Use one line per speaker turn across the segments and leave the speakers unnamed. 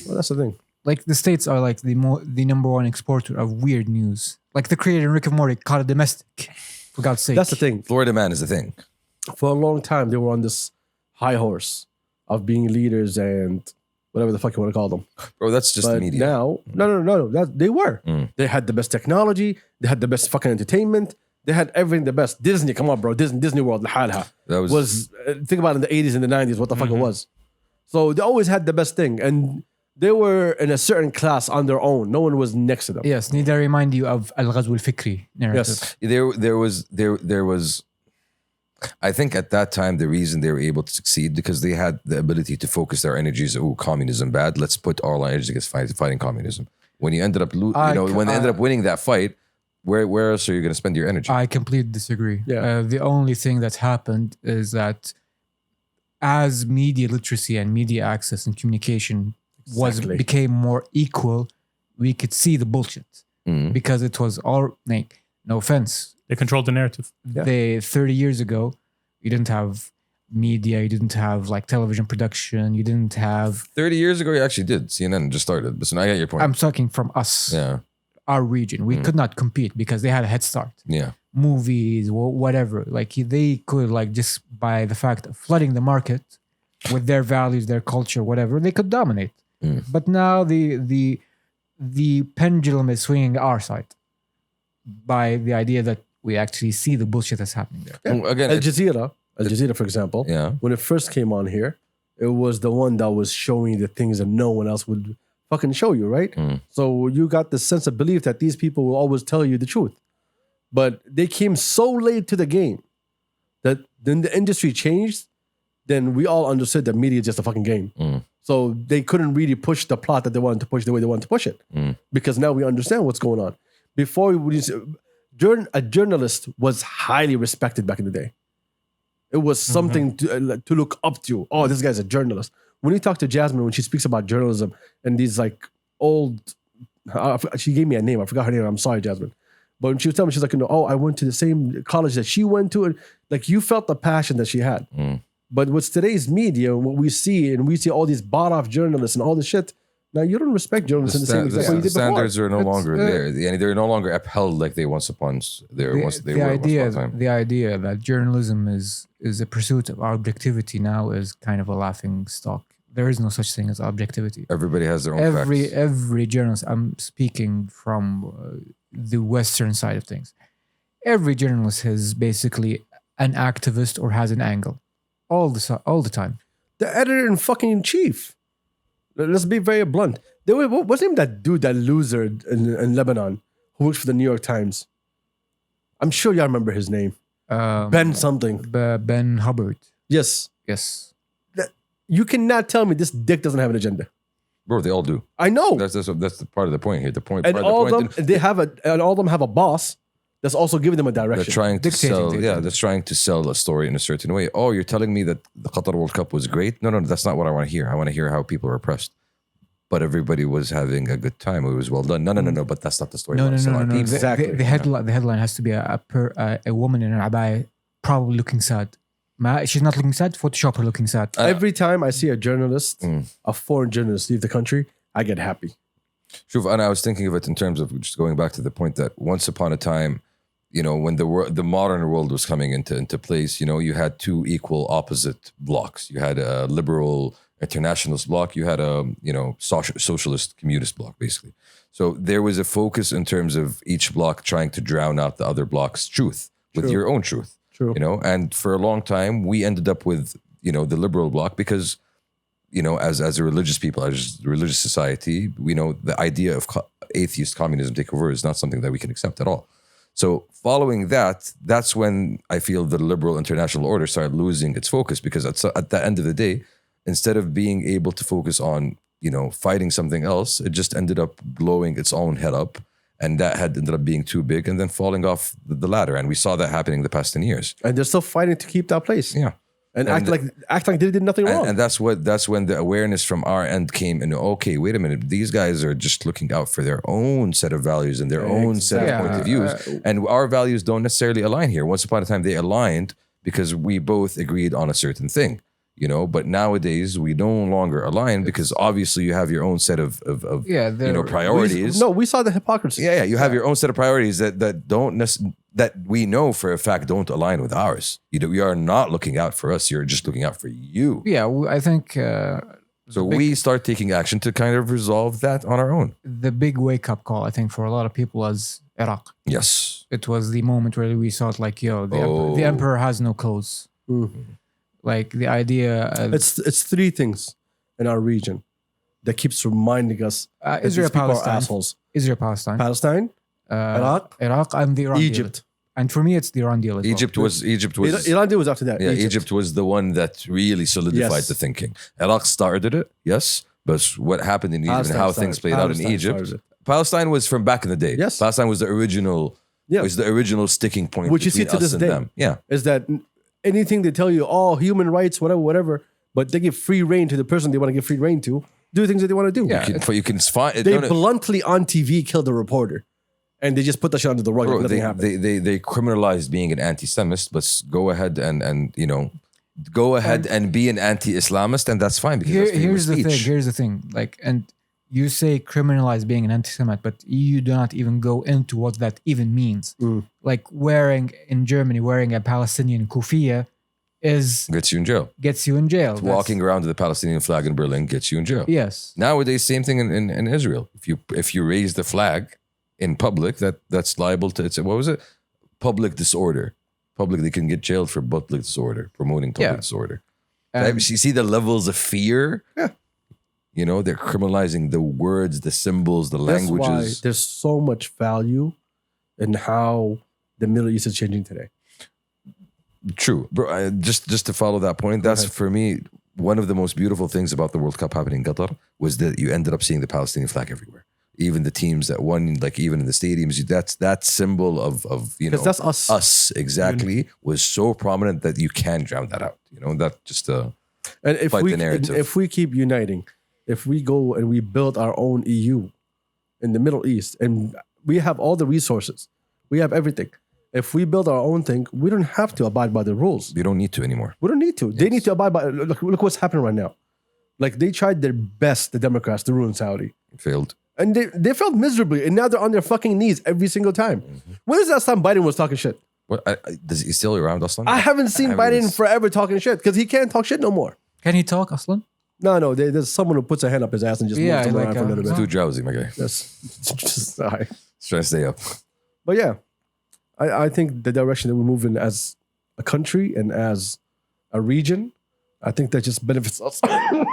Well, that's the thing.
Like the States are like the number one exporter of weird news. Like the creator in Rick and Morty called it domestic. For God's sake.
That's the thing.
Florida man is the thing.
For a long time, they were on this high horse of being leaders and whatever the fuck you want to call them.
Bro, that's just
But
media.
now, no. They were. They had the best technology. They had the best fucking entertainment. They had everything the best. Disney, come on, bro. Disney World, لحالها.
That was
Think about it in the 80s and the 90s, what the fuck it was. So they always had the best thing. And they were in a certain class on their own. No one was next to them.
Yes, need to remind you of Al-Ghazw al-Fikri narrative.
Yes.
there was I think at that time the reason they were able to succeed because they had the ability to focus their energies. Oh, communism bad. Let's put all our energies against fighting communism. When you ended up, when they ended up winning that fight, where else are you going to spend your energy?
I completely disagree.
Yeah.
The only thing that's happened is that as media literacy and media access and communication became more equal, we could see the bullshit because it was all like, no offense.
They controlled the narrative.
They 30 years ago, you didn't have media, you didn't have like television production, you didn't have.
30 years ago, you actually did. CNN just started. But so I get your point.
I'm talking from us, our region. We could not compete because they had a head start.
Yeah.
Movies, whatever. Like they could like just by the fact of flooding the market with their values, their culture, whatever, they could dominate. But now the pendulum is swinging our side by the idea that we actually see the bullshit that's happening there.
Yeah. Again,
Al Jazeera, for example, when it first came on here, it was the one that was showing the things that no one else would fucking show you, right? So you got the sense of belief that these people will always tell you the truth. But they came so late to the game that then the industry changed, then we all understood that media is just a fucking game. So they couldn't really push the plot that they wanted to push the way they wanted to push it. Because now we understand what's going on. Before, a journalist was highly respected back in the day. It was something to look up to. Oh, this guy's a journalist. When you talk to Jasmine, when she speaks about journalism and these like old, she gave me a name. I forgot her name. I'm sorry, Jasmine. But when she was telling me, she's like, I went to the same college that she went to. And like you felt the passion that she had. But with today's media, what we see, and we see all these bought off journalists and all this shit. Now you don't respect journalists in the same exact way you did before.
The standards are no longer there. And they're no longer upheld like they once upon time.
The idea that journalism is a pursuit of objectivity now is kind of a laughing stock. There is no such thing as objectivity.
Everybody has their own facts.
Every journalist, I'm speaking from the Western side of things. Every journalist is basically an activist or has an angle. All the time.
The editor and fucking chief. Let's be very blunt. What's the name of that dude, that loser in Lebanon who works for the New York Times? I'm sure y'all remember his name. Ben something.
Ben Hubbard.
Yes. You cannot tell me this dick doesn't have an agenda.
Bro, they all do.
I know.
That's the part of the point here. The point.
And all of them have a boss that's also giving them a direction.
They're trying to sell. They're trying to sell a story in a certain way. Oh, you're telling me that the Qatar World Cup was great? No, that's not what I want to hear. I want to hear how people are oppressed. But everybody was having a good time. It was well done. No. But that's not the story.
No.
Exactly.
The headline has to be a woman in an abaya, probably looking sad. She's not looking sad. Photoshop her looking sad.
Every time I see a journalist, a foreign journalist, leave the country, I get happy.
Shuf, and I was thinking of it in terms of just going back to the point that once upon a time, when the modern world was coming into place, you had two equal opposite blocks. You had a liberal internationalist bloc. You had a socialist communist bloc, basically. So there was a focus in terms of each bloc trying to drown out the other bloc's truth with your own truth.
True.
And for a long time we ended up with the liberal bloc because as a religious people, as a religious society, we know the idea of atheist communism take over is not something that we can accept at all. So following that's when I feel the liberal international order started losing its focus, because at the end of the day, instead of being able to focus on, fighting something else, it just ended up blowing its own head up. And that had ended up being too big and then falling off the ladder. And we saw that happening the past 10 years.
And they're still fighting to keep that place.
Yeah.
And act like they did nothing wrong.
And that's when the awareness from our end came in. Okay, wait a minute. These guys are just looking out for their own set of values and their own set of point of views. And our values don't necessarily align here. Once upon a time, they aligned because we both agreed on a certain thing. you know. But nowadays we no longer align because obviously you have your own set of priorities.
We saw the hypocrisy.
Yeah, you have your own set of priorities that don't that we know for a fact don't align with ours. You are not looking out for us. You're just looking out for you.
Yeah, I think.
So we start taking action to kind of resolve that on our own.
The big wake up call, I think, for a lot of people was Iraq.
Yes.
It was the moment where we saw it like, the emperor has no clothes.
Mm-hmm.
Like the idea.
It's three things in our region that keeps reminding us
Israel, Palestine.
Assholes.
Israel, Palestine.
Palestine, Iraq,
and the Iran
Egypt.
Deal. And for me, it's the Iran deal as
Egypt
well.
was
Iran deal was after that.
Yeah, Egypt was the one that really solidified the thinking. Iraq started it, yes, but what happened in Egypt and how things played out in Egypt. Palestine was from back in the day.
Yes,
Palestine was the original. Yeah. Was the original sticking point.
Which you see to this day.
Them. Yeah,
is that anything they tell you, human rights, whatever, but they give free reign to the person they want to give free reign to, do things that they want to do.
Yeah,
you can find.
They bluntly on TV killed a reporter. And they just put that shit under the rug.
Bro, they criminalized being an anti-Semist, but go ahead and be an anti-Islamist, and that's fine. Because
here's the thing. Like, and you say criminalize being an anti-Semite, but you do not even go into what that even means. Like in Germany, wearing a Palestinian kufiya gets you in jail.
Walking around with the Palestinian flag in Berlin gets you in jail.
Yes.
Nowadays, same thing in Israel. If you raise the flag in public, that's liable to, what was it? Public disorder. They can get jailed for public disorder, promoting public disorder. You see the levels of fear?
Yeah.
You know, they're criminalizing the words, the symbols, the languages.
That's why there's so much value in how the Middle East is changing today.
True. Bro, just to follow that point, that's for me, one of the most beautiful things about the World Cup happening in Qatar was that you ended up seeing the Palestinian flag everywhere. Even the teams that won, like even in the stadiums, that symbol of
that's us
exactly was so prominent that you can't drown that out. You know, that just
and if
fight the narrative.
If we keep uniting, if we go and we build our own EU in the Middle East, and we have all the resources, we have everything. If we build our own thing, we don't have to abide by the rules.
You don't need to anymore.
We don't need to. Yes. They need to abide by. Look what's happening right now. Like they tried their best, the Democrats, to ruin Saudi.
It failed.
And they failed miserably, and now they're on their fucking knees every single time. Mm-hmm. When is the last time Biden was talking shit?
What does he still around Aslan?
I haven't seen Biden forever talking shit because he can't talk shit no more.
Can he talk, Aslan?
No. There's someone who puts a hand up his ass and just moves him around for a little bit.
It's too drowsy, my guy.
Just trying
to stay up.
But yeah, I think the direction that we move in as a country and as a region, I think that just benefits us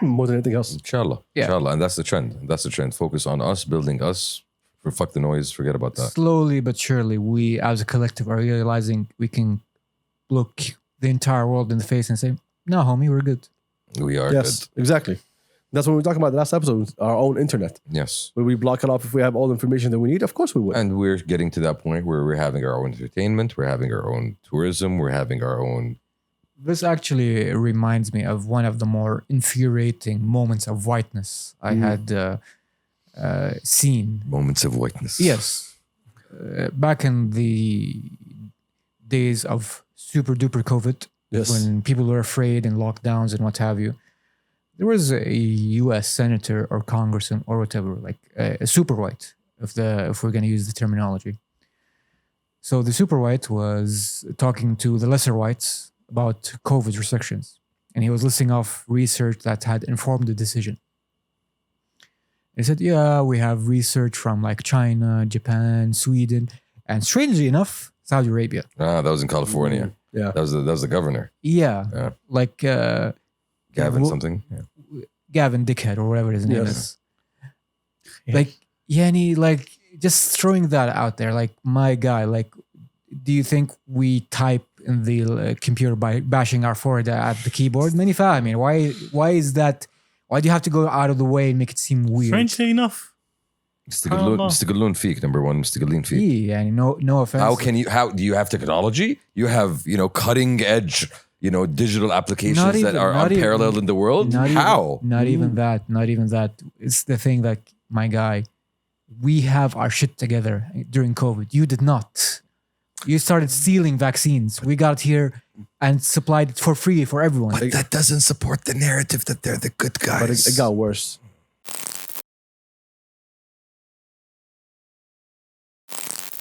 more than anything else.
Inshallah. Yeah. Inshallah. And that's the trend. Focus on us, building us. Fuck the noise. Forget about that.
Slowly but surely, we as a collective are realizing we can look the entire world in the face and say, no, homie, we're good.
We are good.
Exactly. That's what we were talking about the last episode, our own internet.
Yes.
Will we block it off if we have all the information that we need? Of course we would.
And we're getting to that point where we're having our own entertainment. We're having our own tourism. We're having our own...
This actually reminds me of one of the more infuriating moments of whiteness I had seen.
Moments of whiteness.
Yes. Back in the days of super duper COVID, when people were afraid and lockdowns and what have you, there was a U.S. senator or congressman or whatever, like a super white, if we're going to use the terminology. So the super white was talking to the lesser whites about COVID restrictions. And he was listing off research that had informed the decision. He said, yeah, we have research from like China, Japan, Sweden, and strangely enough, Saudi Arabia.
Ah, that was in California. Yeah. That was the governor.
Yeah. Like
Gavin something.
Yeah. Gavin Dickhead or whatever his name is. Like, Yanni, like just throwing that out there, like my guy, like, do you think we type in the computer by bashing our forehead at the keyboard? I mean, why is that? Why do you have to go out of the way and make it seem weird?
Strangely enough.
Mr. Feek, number one, Mr. Feek.
Yeah, no offense.
How do you have technology? You have, cutting edge, digital applications that are unparalleled in the world? How?
Not even that. It's the thing that, my guy, we have our shit together during COVID. You did not. You started stealing vaccines. We got here and supplied it for free for everyone.
But that doesn't support the narrative that they're the good guys.
But it got worse.